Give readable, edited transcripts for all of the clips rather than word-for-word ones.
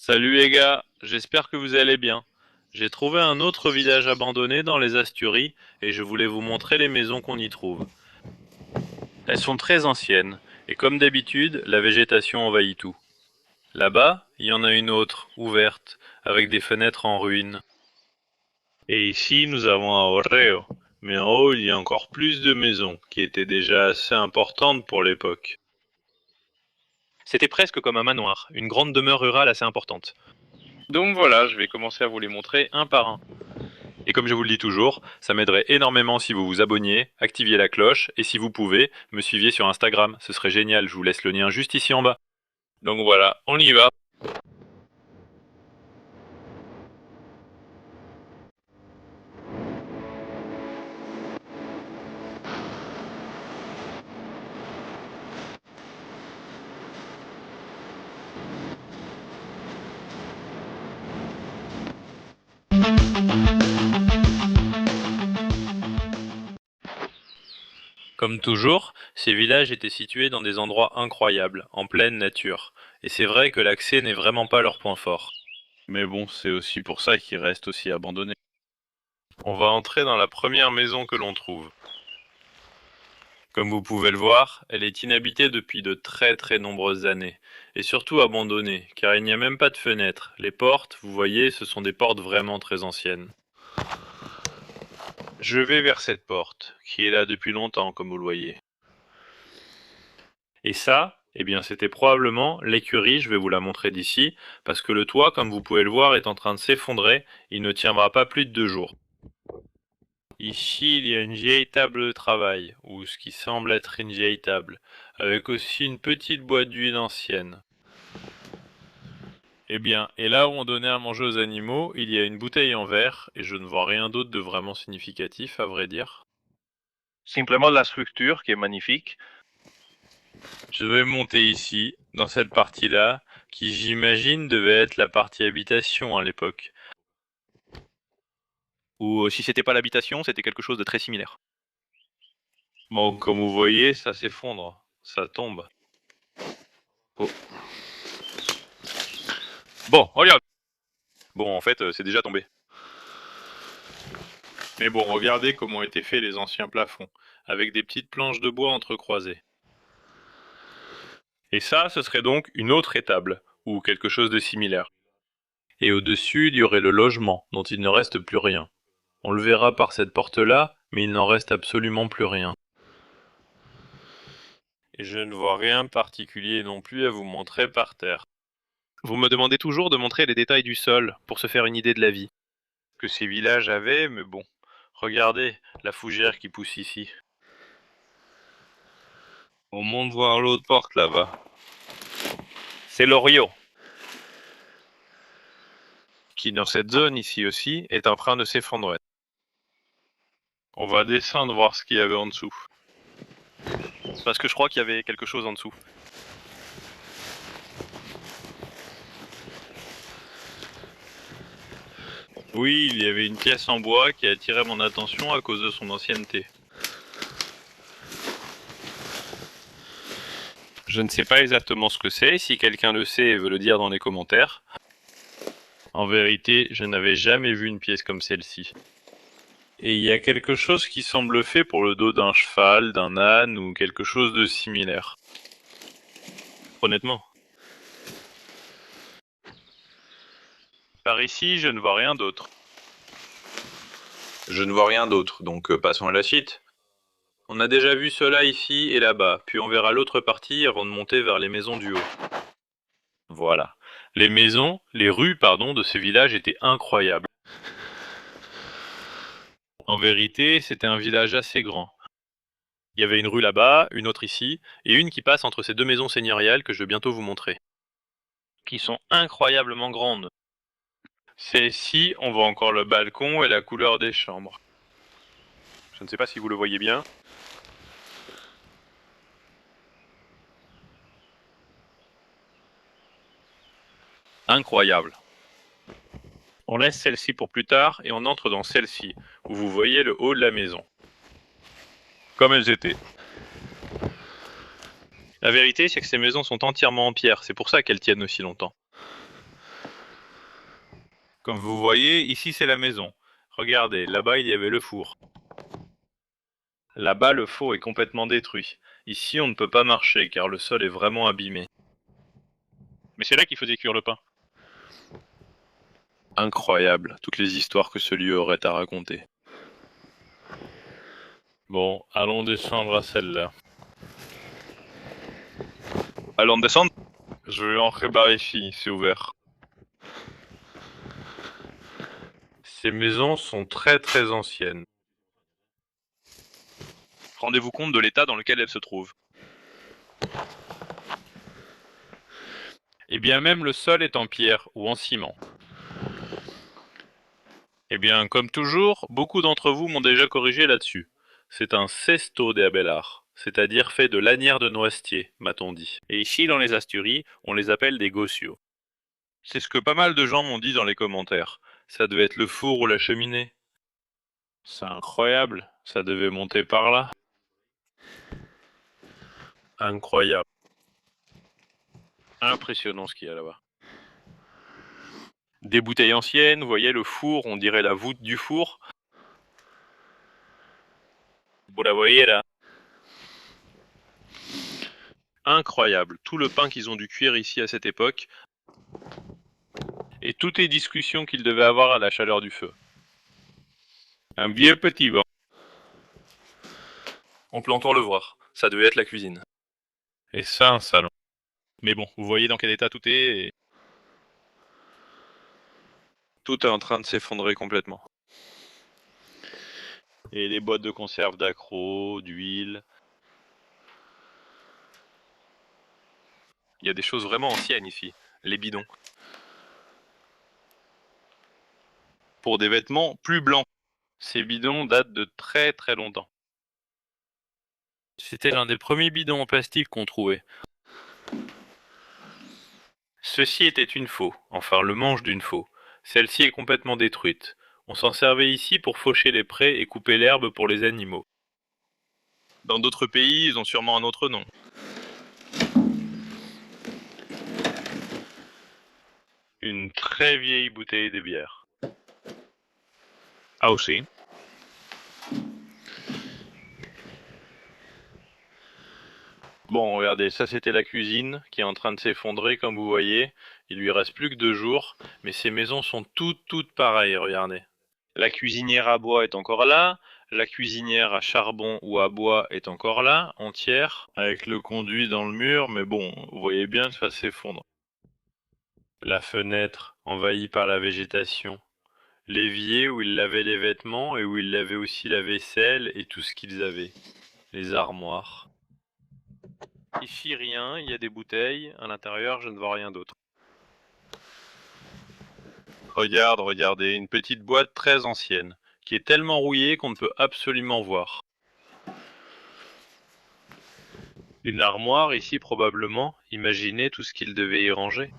Salut les gars, j'espère que vous allez bien. J'ai trouvé un autre village abandonné dans les Asturies et je voulais vous montrer les maisons qu'on y trouve. Elles sont très anciennes et comme d'habitude, la végétation envahit tout. Là-bas, il y en a une autre, ouverte, avec des fenêtres en ruine. Et ici, nous avons un Orreo, mais en haut, il y a encore plus de maisons qui étaient déjà assez importantes pour l'époque. C'était presque comme un manoir, une grande demeure rurale assez importante. Donc voilà, je vais commencer à vous les montrer un par un. Et comme je vous le dis toujours, ça m'aiderait énormément si vous vous abonniez, activiez la cloche, et si vous pouvez, me suiviez sur Instagram, ce serait génial, je vous laisse le lien juste ici en bas. Donc voilà, on y va. Comme toujours, ces villages étaient situés dans des endroits incroyables, en pleine nature, et c'est vrai que l'accès n'est vraiment pas leur point fort. Mais bon, c'est aussi pour ça qu'ils restent aussi abandonnés. On va entrer dans la première maison que l'on trouve. Comme vous pouvez le voir, elle est inhabitée depuis de très nombreuses années, et surtout abandonnée, car il n'y a même pas de fenêtres. Les portes, vous voyez, ce sont des portes vraiment très anciennes. Je vais vers cette porte, qui est là depuis longtemps, comme vous le voyez. Et ça, eh bien c'était probablement l'écurie, je vais vous la montrer d'ici, parce que le toit, comme vous pouvez le voir, est en train de s'effondrer, il ne tiendra pas plus de 2 jours. Ici, il y a une vieille table de travail, ou ce qui semble être une vieille table, avec aussi une petite boîte d'huile ancienne. Eh bien, et là où on donnait à manger aux animaux, il y a une bouteille en verre, et je ne vois rien d'autre de vraiment significatif, à vrai dire. Simplement la structure qui est magnifique. Je vais monter ici, dans cette partie-là, qui j'imagine devait être la partie habitation à l'époque. Ou si c'était pas l'habitation, c'était quelque chose de très similaire. Bon, comme vous voyez, ça s'effondre, ça tombe. Oh. Bon, regarde. Bon, en fait, c'est déjà tombé. Mais bon, regardez comment étaient faits les anciens plafonds, avec des petites planches de bois entrecroisées. Et ça, ce serait donc une autre étable, ou quelque chose de similaire. Et au-dessus, il y aurait le logement, dont il ne reste plus rien. On le verra par cette porte-là, mais il n'en reste absolument plus rien. Et je ne vois rien de particulier non plus à vous montrer par terre. Vous me demandez toujours de montrer les détails du sol, pour se faire une idée de la vie. Que ces villages avaient, mais bon. Regardez, la fougère qui pousse ici. On monte voir l'autre porte là-bas. C'est l'Orio, Qui dans cette zone ici aussi est en train de s'effondrer. On va descendre voir ce qu'il y avait en dessous. parce que je crois qu'il y avait quelque chose en dessous. Oui, il y avait une pièce en bois qui a attiré mon attention à cause de son ancienneté. Je ne sais pas exactement ce que c'est, si quelqu'un le sait et veut le dire dans les commentaires. En vérité, je n'avais jamais vu une pièce comme celle-ci. Et il y a quelque chose qui semble fait pour le dos d'un cheval, d'un âne ou quelque chose de similaire. Honnêtement. Par ici, je ne vois rien d'autre. Je ne vois rien d'autre, donc passons à la suite. On a déjà vu cela ici et là-bas, puis on verra l'autre partie avant de monter vers les maisons du haut. Voilà. Les rues, pardon, de ce village étaient incroyables. En vérité, c'était un village assez grand. Il y avait une rue là-bas, une autre ici, et une qui passe entre ces deux maisons seigneuriales que je vais bientôt vous montrer. Qui sont incroyablement grandes. Celle-ci, on voit encore le balcon et la couleur des chambres. Je ne sais pas si vous le voyez bien. Incroyable. On laisse celle-ci pour plus tard et on entre dans celle-ci, où vous voyez le haut de la maison. Comme elles étaient. La vérité, c'est que ces maisons sont entièrement en pierre, c'est pour ça qu'elles tiennent aussi longtemps. Comme vous voyez, ici c'est la maison. Regardez, là-bas il y avait le four. Là-bas le four est complètement détruit. Ici on ne peut pas marcher car le sol est vraiment abîmé. Mais c'est là qu'il faisait cuire le pain. Incroyable, toutes les histoires que ce lieu aurait à raconter. Bon, allons descendre à celle-là. Allons descendre. Je vais entrer par ici, c'est ouvert. Ces maisons sont très très anciennes. Rendez-vous compte de l'état dans lequel elles se trouvent. Et bien même le sol est en pierre ou en ciment. Eh bien, comme toujours, beaucoup d'entre vous m'ont déjà corrigé là-dessus. C'est un cesto des Abelard, c'est-à-dire fait de lanières de noisetier, m'a-t-on dit. Et ici, dans les Asturies, on les appelle des gossios. C'est ce que pas mal de gens m'ont dit dans les commentaires. Ça devait être le four ou la cheminée. C'est incroyable, ça devait monter par là. Incroyable. Impressionnant ce qu'il y a là-bas. Des bouteilles anciennes, vous voyez le four, on dirait la voûte du four. Vous la voyez là. Incroyable, tout le pain qu'ils ont dû cuire ici à cette époque. Et toutes les discussions qu'ils devaient avoir à la chaleur du feu. Un vieux petit banc. On peut encore le voir, ça devait être la cuisine. Et ça, un salon. Mais bon, vous voyez dans quel état tout est et... Tout est en train de s'effondrer complètement. Et les boîtes de conserve d'accros, d'huile. Il y a des choses vraiment anciennes ici. Les bidons. Pour des vêtements plus blancs. Ces bidons datent de très très longtemps. C'était l'un des premiers bidons en plastique qu'on trouvait. Ceci était une faux, enfin le manche d'une faux. Celle-ci est complètement détruite. On s'en servait ici pour faucher les prés et couper l'herbe pour les animaux. Dans d'autres pays, ils ont sûrement un autre nom. Une très vieille bouteille de bière. Ah aussi. Bon, regardez, ça c'était la cuisine qui est en train de s'effondrer comme vous voyez. Il lui reste plus que 2 jours, mais ces maisons sont toutes pareilles, regardez. La cuisinière à bois est encore là, la cuisinière à charbon ou à bois est encore là, entière, avec le conduit dans le mur, mais bon, vous voyez bien que ça s'effondre. La fenêtre envahie par la végétation. L'évier où ils lavaient les vêtements et où ils lavaient aussi la vaisselle et tout ce qu'ils avaient. Les armoires. Ici rien, il y a des bouteilles, à l'intérieur je ne vois rien d'autre. Regardez, une petite boîte très ancienne, qui est tellement rouillée qu'on ne peut absolument voir. Une armoire ici probablement, imaginez tout ce qu'il devait y ranger.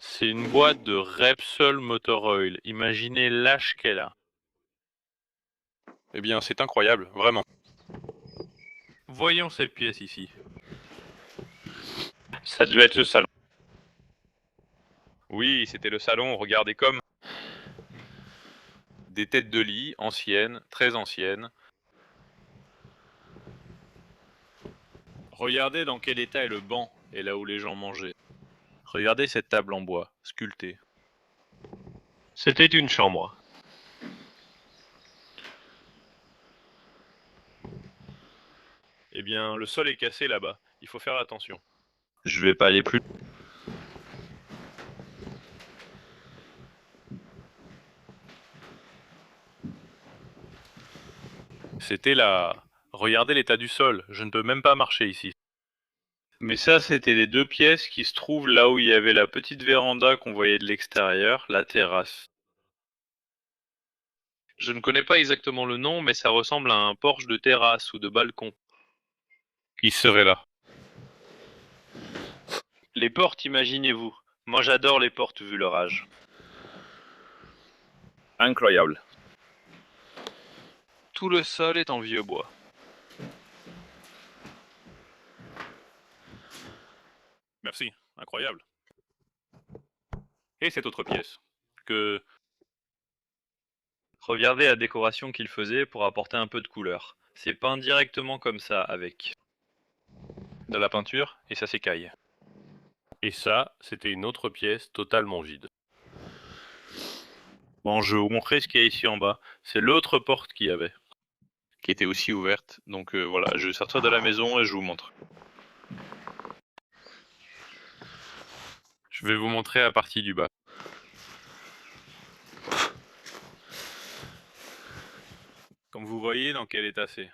C'est une boîte de Repsol Motor Oil, imaginez l'âge qu'elle a. Eh bien, c'est incroyable, vraiment. Voyons cette pièce ici. Ça devait être le salon. Oui, c'était le salon, regardez comme... Des têtes de lit, anciennes, très anciennes. Regardez dans quel état est le banc et là où les gens mangeaient. Regardez cette table en bois, sculptée. C'était une chambre. Eh bien, le sol est cassé là-bas. Il faut faire attention. Je vais pas aller plus. C'était là. Regardez l'état du sol. Je ne peux même pas marcher ici. Mais ça, c'était les 2 pièces qui se trouvent là où il y avait la petite véranda qu'on voyait de l'extérieur, la terrasse. Je ne connais pas exactement le nom, mais ça ressemble à un porche de terrasse ou de balcon. Qui serait là? Les portes, imaginez-vous. Moi, j'adore les portes vu leur âge. Incroyable. Tout le sol est en vieux bois. Merci, incroyable. Et cette autre pièce que... Regardez la décoration qu'il faisait pour apporter un peu de couleur. C'est peint directement comme ça, avec de la peinture, et ça s'écaille. Et ça, c'était une autre pièce totalement vide. Bon, je vais vous montrer ce qu'il y a ici en bas. C'est l'autre porte qu'il y avait. Qui était aussi ouverte. Donc voilà, je vais sortir de la maison et je vous montre. Je vais vous montrer la partie du bas. Comme vous voyez, dans quel état c'est.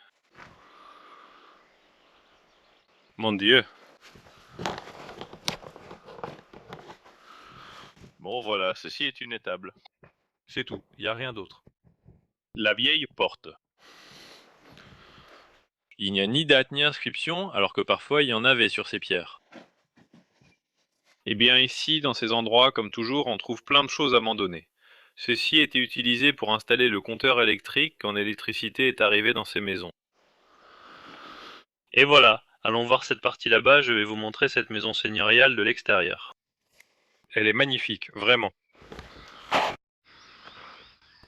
Mon Dieu. Bon voilà, ceci est une étable. C'est tout, il n'y a rien d'autre. La vieille porte. Il n'y a ni date ni inscription, alors que parfois il y en avait sur ces pierres. Eh bien ici, dans ces endroits, comme toujours, on trouve plein de choses abandonnées. Ceci était utilisé pour installer le compteur électrique quand l'électricité est arrivée dans ces maisons. Et voilà, allons voir cette partie là-bas, je vais vous montrer cette maison seigneuriale de l'extérieur. Elle est magnifique, vraiment.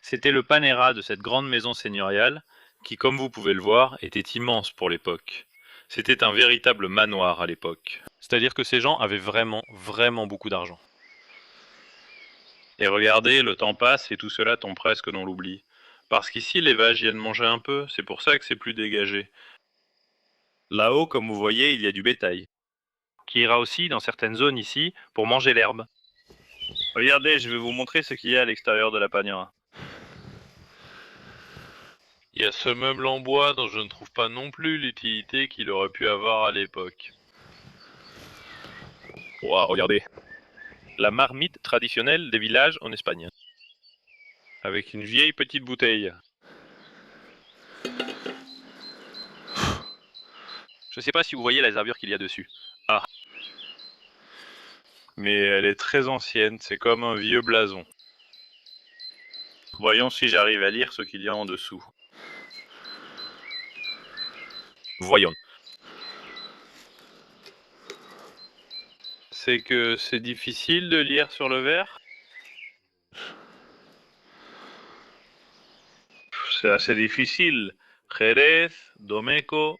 C'était le panéra de cette grande maison seigneuriale, qui, comme vous pouvez le voir, était immense pour l'époque. C'était un véritable manoir à l'époque. C'est-à-dire que ces gens avaient vraiment, vraiment beaucoup d'argent. Et regardez, le temps passe et tout cela tombe presque dans l'oubli. Parce qu'ici, les vaches viennent manger un peu, c'est pour ça que c'est plus dégagé. Là-haut, comme vous voyez, il y a du bétail, qui ira aussi dans certaines zones ici pour manger l'herbe. Regardez, je vais vous montrer ce qu'il y a à l'extérieur de la panéra. Il y a ce meuble en bois dont je ne trouve pas non plus l'utilité qu'il aurait pu avoir à l'époque. Wow, regardez. La marmite traditionnelle des villages en Espagne. Avec une vieille petite bouteille. Je ne sais pas si vous voyez la gravure qu'il y a dessus. Ah. Mais elle est très ancienne, c'est comme un vieux blason. Voyons si j'arrive à lire ce qu'il y a en dessous. Voyons. C'est que c'est difficile de lire sur le verre? C'est assez difficile. Jerez, Domeco.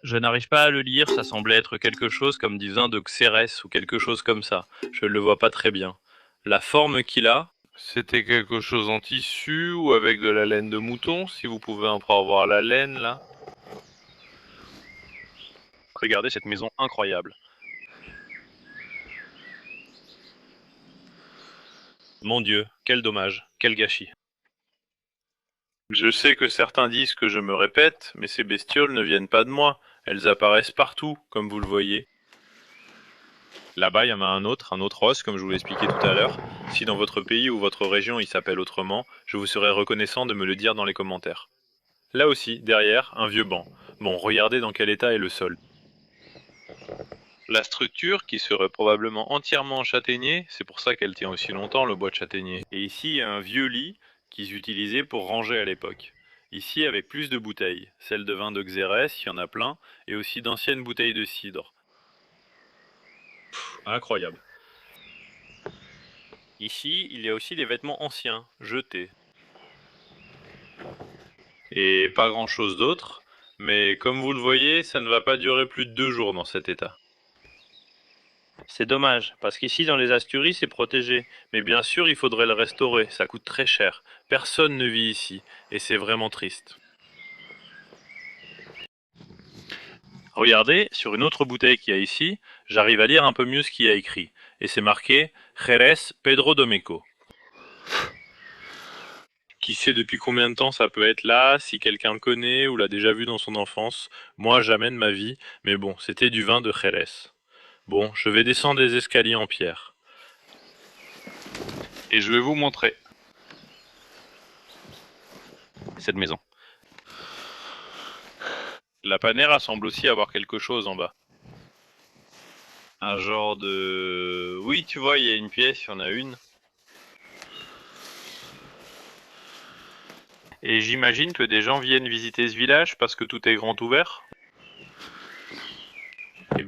Je n'arrive pas à le lire, ça semblait être quelque chose comme du vin de Xérès ou quelque chose comme ça. Je ne le vois pas très bien. La forme qu'il a... C'était quelque chose en tissu ou avec de la laine de mouton, si vous pouvez encore voir la laine là. Regardez cette maison incroyable. Mon Dieu, quel dommage, quel gâchis. Je sais que certains disent que je me répète, mais ces bestioles ne viennent pas de moi. Elles apparaissent partout, comme vous le voyez. Là-bas, il y en a un autre os, comme je vous l'expliquais tout à l'heure. Si dans votre pays ou votre région il s'appelle autrement, je vous serais reconnaissant de me le dire dans les commentaires. Là aussi, derrière, un vieux banc. Bon, regardez dans quel état est le sol. La structure, qui serait probablement entièrement en châtaignier, c'est pour ça qu'elle tient aussi longtemps, le bois de châtaignier. Et ici, il y a un vieux lit qu'ils utilisaient pour ranger à l'époque. Ici, avec plus de bouteilles. Celles de vin de Xérès, il y en a plein, et aussi d'anciennes bouteilles de cidre. Incroyable. Ici, il y a aussi des vêtements anciens, jetés. Et pas grand-chose d'autre, mais comme vous le voyez, ça ne va pas durer plus de 2 jours dans cet état. C'est dommage, parce qu'ici dans les Asturies c'est protégé, mais bien sûr il faudrait le restaurer, ça coûte très cher. Personne ne vit ici, et c'est vraiment triste. Regardez, sur une autre bouteille qu'il y a ici, j'arrive à lire un peu mieux ce qu'il y a écrit, et c'est marqué Jerez Pedro Domeco. Qui sait depuis combien de temps ça peut être là, si quelqu'un le connaît ou l'a déjà vu dans son enfance. Moi jamais de ma vie, mais bon, c'était du vin de Jerez. Bon, je vais descendre les escaliers en pierre. Et je vais vous montrer cette maison. La Panera semble aussi avoir quelque chose en bas. Un genre de... Oui, tu vois, il y a une pièce, il y en a une. Et j'imagine que des gens viennent visiter ce village parce que tout est grand ouvert.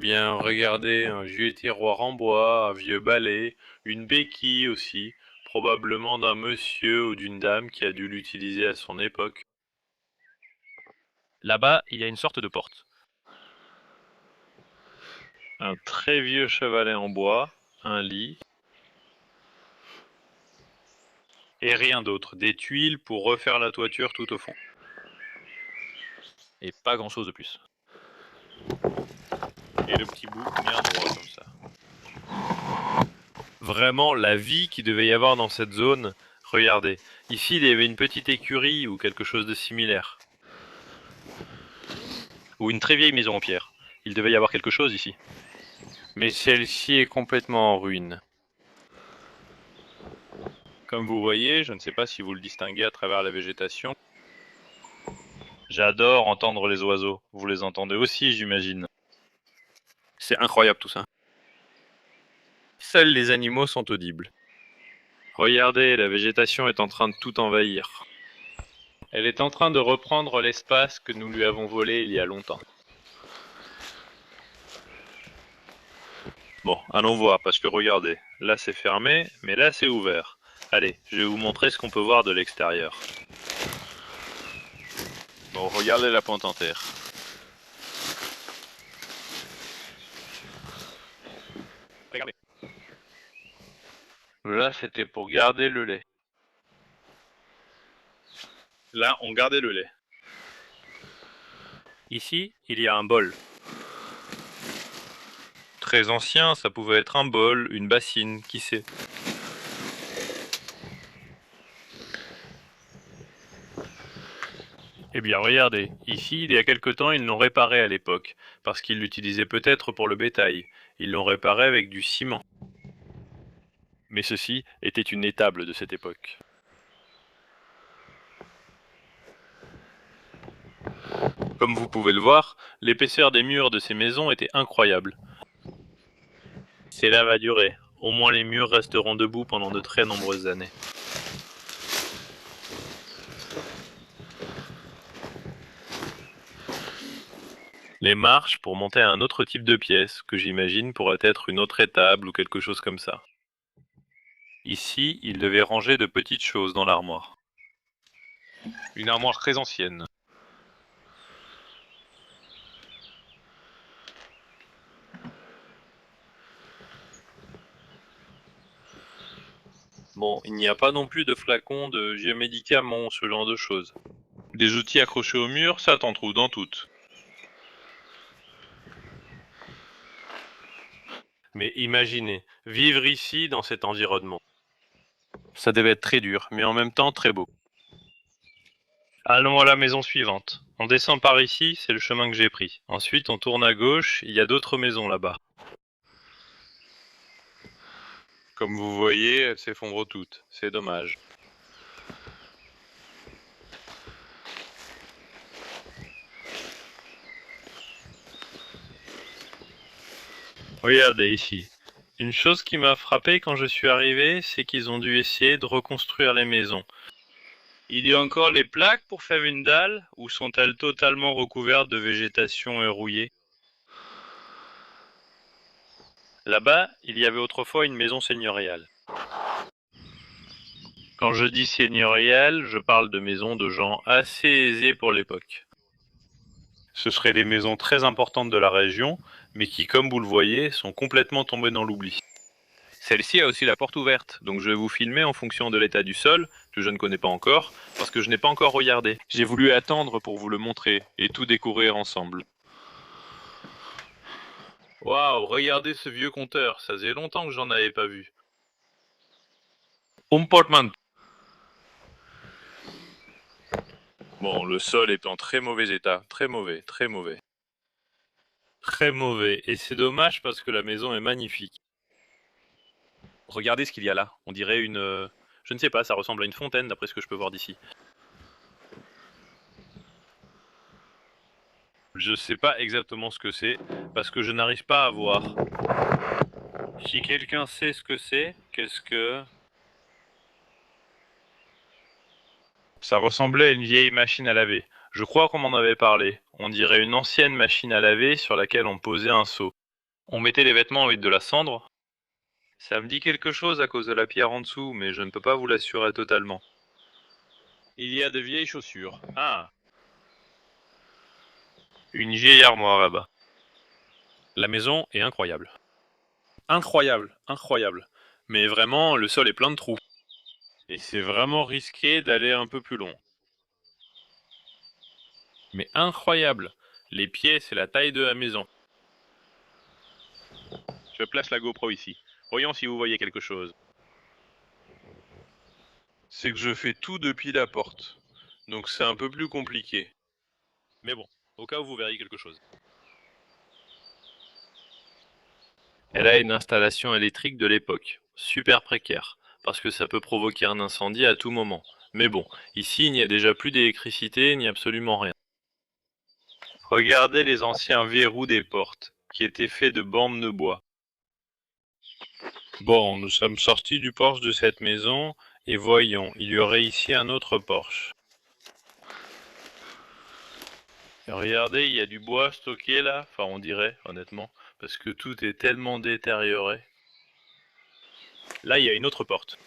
bien, regardez, un vieux tiroir en bois, un vieux balai, une béquille aussi, probablement d'un monsieur ou d'une dame qui a dû l'utiliser à son époque. Là-bas, il y a une sorte de porte. Un très vieux chevalet en bois, un lit, et rien d'autre, des tuiles pour refaire la toiture tout au fond. Et pas grand-chose de plus. Et le petit bout bien droit comme ça. Vraiment, la vie qu'il devait y avoir dans cette zone, regardez, ici il y avait une petite écurie ou quelque chose de similaire. Ou une très vieille maison en pierre. Il devait y avoir quelque chose ici. Mais celle-ci est complètement en ruine. Comme vous voyez, je ne sais pas si vous le distinguez à travers la végétation. J'adore entendre les oiseaux. Vous les entendez aussi, j'imagine. C'est incroyable tout ça. Seuls les animaux sont audibles. Regardez, la végétation est en train de tout envahir. Elle est en train de reprendre l'espace que nous lui avons volé il y a longtemps. Bon, allons voir, parce que regardez, là c'est fermé, mais là c'est ouvert. Allez, je vais vous montrer ce qu'on peut voir de l'extérieur. Bon, regardez la pente en terre. Regardez. Là, c'était pour garder le lait. Là, on gardait le lait. Ici, il y a un bol. Très ancien, ça pouvait être un bol, une bassine, qui sait. Eh bien, regardez, ici, il y a quelque temps, ils l'ont réparé à l'époque, parce qu'ils l'utilisaient peut-être pour le bétail. Ils l'ont réparé avec du ciment. Mais ceci était une étable de cette époque. Comme vous pouvez le voir, l'épaisseur des murs de ces maisons était incroyable. Cela va durer. Au moins les murs resteront debout pendant de très nombreuses années. Les marches pour monter à un autre type de pièce, que j'imagine pourrait être une autre étable ou quelque chose comme ça. Ici, il devait ranger de petites choses dans l'armoire. Une armoire très ancienne. Bon, il n'y a pas non plus de flacons de vieux médicaments, ce genre de choses. Des outils accrochés au mur, ça t'en trouve dans toutes. Mais imaginez, vivre ici dans cet environnement. Ça devait être très dur, mais en même temps très beau. Allons à la maison suivante. On descend par ici, c'est le chemin que j'ai pris. Ensuite, on tourne à gauche, il y a d'autres maisons là-bas. Comme vous voyez, elles s'effondrent toutes. C'est dommage. Regardez ici. Une chose qui m'a frappé quand je suis arrivé, c'est qu'ils ont dû essayer de reconstruire les maisons. Il y a encore les plaques pour faire une dalle, ou sont-elles totalement recouvertes de végétation et rouillées? Là-bas, il y avait autrefois une maison seigneuriale. Quand je dis seigneuriale, je parle de maisons de gens assez aisés pour l'époque. Ce seraient des maisons très importantes de la région, mais qui, comme vous le voyez, sont complètement tombées dans l'oubli. Celle-ci a aussi la porte ouverte, donc je vais vous filmer en fonction de l'état du sol, que je ne connais pas encore, parce que je n'ai pas encore regardé. J'ai voulu attendre pour vous le montrer, et tout découvrir ensemble. Waouh, regardez ce vieux compteur, ça faisait longtemps que j'en avais pas vu. Un portmanteau. Bon, le sol est en très mauvais état, très mauvais, très mauvais. Très mauvais, et c'est dommage parce que la maison est magnifique. Regardez ce qu'il y a là. On dirait une... je ne sais pas, ça ressemble à une fontaine d'après ce que je peux voir d'ici. Je sais pas exactement ce que c'est, parce que je n'arrive pas à voir. Si quelqu'un sait ce que c'est, qu'est-ce que... Ça ressemblait à une vieille machine à laver. Je crois qu'on m'en avait parlé. On dirait une ancienne machine à laver sur laquelle on posait un seau. On mettait les vêtements avec de la cendre? Ça me dit quelque chose à cause de la pierre en dessous, mais je ne peux pas vous l'assurer totalement. Il y a de vieilles chaussures. Ah. Une vieille armoire là-bas. La maison est incroyable. Incroyable, incroyable. Mais vraiment, le sol est plein de trous. Et c'est vraiment risqué d'aller un peu plus loin. Mais incroyable. Les pieds, c'est la taille de la maison. Je place la GoPro ici. Voyons si vous voyez quelque chose. C'est que je fais tout depuis la porte. Donc c'est un peu plus compliqué. Mais bon, au cas où vous verriez quelque chose. Elle a une installation électrique de l'époque. Super précaire. Parce que ça peut provoquer un incendie à tout moment. Mais bon, ici il n'y a déjà plus d'électricité ni absolument rien. Regardez les anciens verrous des portes, qui étaient faits de bandes de bois. Bon, nous sommes sortis du porche de cette maison, et voyons, il y aurait ici un autre porche. Et regardez, il y a du bois stocké là, enfin on dirait, honnêtement, parce que tout est tellement détérioré. Là, il y a une autre porte.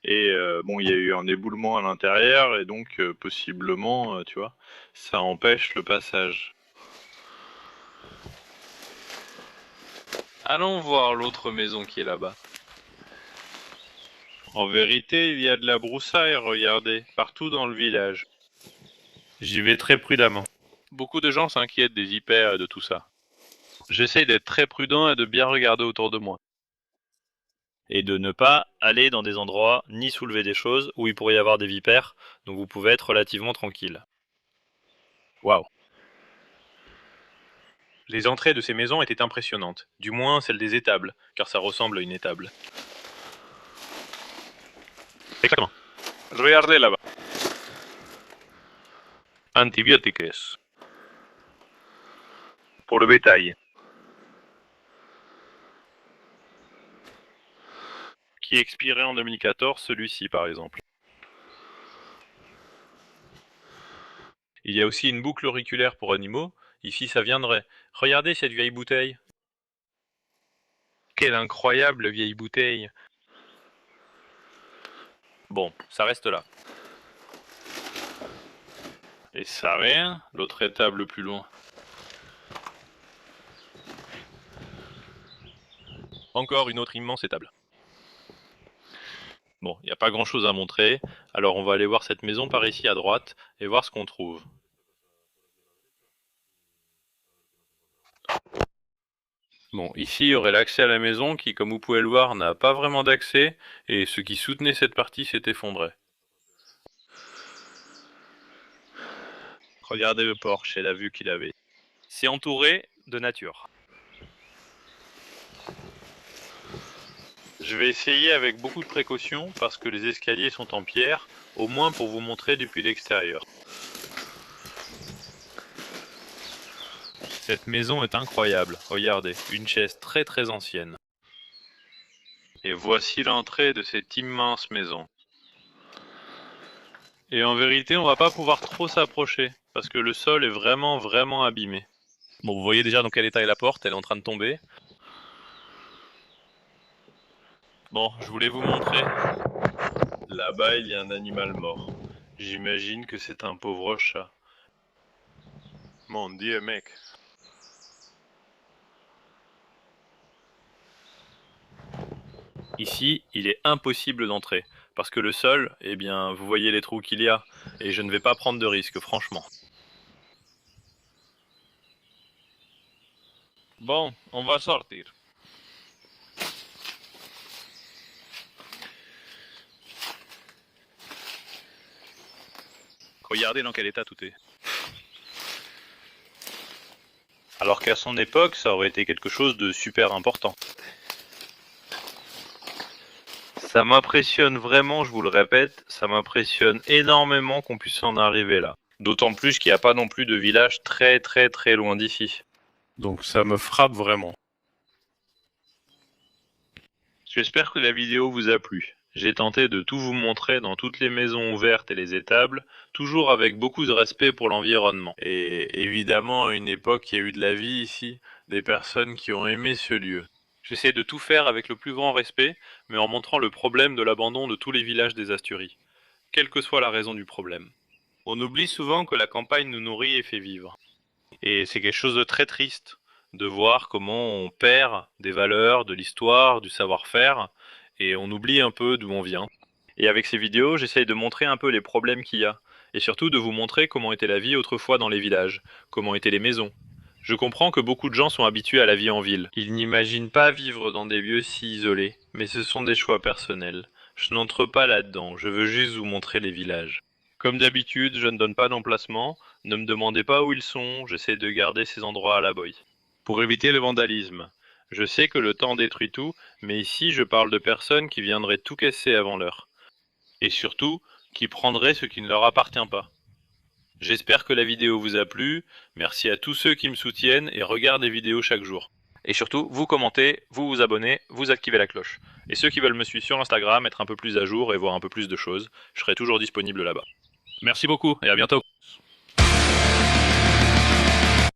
Et bon, il y a eu un éboulement à l'intérieur et donc possiblement, tu vois, ça empêche le passage. Allons voir l'autre maison qui est là-bas. En vérité, il y a de la broussaille, regardez, partout dans le village. J'y vais très prudemment. Beaucoup de gens s'inquiètent des hyper et de tout ça. J'essaye d'être très prudent et de bien regarder autour de moi. Et de ne pas aller dans des endroits ni soulever des choses où il pourrait y avoir des vipères, donc vous pouvez être relativement tranquille. Waouh. Les entrées de ces maisons étaient impressionnantes, du moins celles des étables, car ça ressemble à une étable. Exactement. Regardez là-bas. Antibiotiques. Pour le bétail. Qui expirait en 2014, celui-ci par exemple. Il y a aussi une boucle auriculaire pour animaux. Ici, ça viendrait. Regardez cette vieille bouteille. Quelle incroyable vieille bouteille. Bon, ça reste là. Et ça rien, l'autre étable plus loin. Encore une autre immense étable. Bon, il n'y a pas grand chose à montrer, alors on va aller voir cette maison par ici à droite et voir ce qu'on trouve. Bon, ici, il y aurait l'accès à la maison qui, comme vous pouvez le voir, n'a pas vraiment d'accès, et ce qui soutenait cette partie s'est effondré. Regardez le porche et la vue qu'il avait. C'est entouré de nature. Je vais essayer avec beaucoup de précaution parce que les escaliers sont en pierre, au moins pour vous montrer depuis l'extérieur. Cette maison est incroyable, regardez, une chaise très très ancienne. Et voici l'entrée de cette immense maison. Et en vérité, on va pas pouvoir trop s'approcher, parce que le sol est vraiment vraiment abîmé. Bon, vous voyez déjà dans quel état est la porte, elle est en train de tomber. Bon, je voulais vous montrer. Là-bas, il y a un animal mort. J'imagine que c'est un pauvre chat. Mon Dieu, mec. Ici, il est impossible d'entrer, parce que le sol, eh bien, vous voyez les trous qu'il y a, et je ne vais pas prendre de risque, franchement. Bon, on va sortir. Regardez dans quel état tout est. Alors qu'à son époque, ça aurait été quelque chose de super important. Ça m'impressionne vraiment, je vous le répète, ça m'impressionne énormément qu'on puisse en arriver là. D'autant plus qu'il n'y a pas non plus de village très très très loin d'ici. Donc ça me frappe vraiment. J'espère que la vidéo vous a plu. J'ai tenté de tout vous montrer dans toutes les maisons ouvertes et les étables, toujours avec beaucoup de respect pour l'environnement. Et évidemment, à une époque, il y a eu de la vie ici, des personnes qui ont aimé ce lieu. J'essaie de tout faire avec le plus grand respect, mais en montrant le problème de l'abandon de tous les villages des Asturies, quelle que soit la raison du problème. On oublie souvent que la campagne nous nourrit et fait vivre. Et c'est quelque chose de très triste, de voir comment on perd des valeurs, de l'histoire, du savoir-faire, et on oublie un peu d'où on vient. Et avec ces vidéos, j'essaye de montrer un peu les problèmes qu'il y a, et surtout de vous montrer comment était la vie autrefois dans les villages, comment étaient les maisons. Je comprends que beaucoup de gens sont habitués à la vie en ville. Ils n'imaginent pas vivre dans des lieux si isolés, mais ce sont des choix personnels. Je n'entre pas là-dedans, je veux juste vous montrer les villages. Comme d'habitude, je ne donne pas d'emplacement, ne me demandez pas où ils sont, j'essaie de garder ces endroits à l'abri. Pour éviter le vandalisme. Je sais que le temps détruit tout, mais ici je parle de personnes qui viendraient tout casser avant l'heure. Et surtout, qui prendraient ce qui ne leur appartient pas. J'espère que la vidéo vous a plu, merci à tous ceux qui me soutiennent et regardent les vidéos chaque jour. Et surtout, vous commentez, vous vous abonnez, vous activez la cloche. Et ceux qui veulent me suivre sur Instagram, être un peu plus à jour et voir un peu plus de choses, je serai toujours disponible là-bas. Merci beaucoup et à bientôt.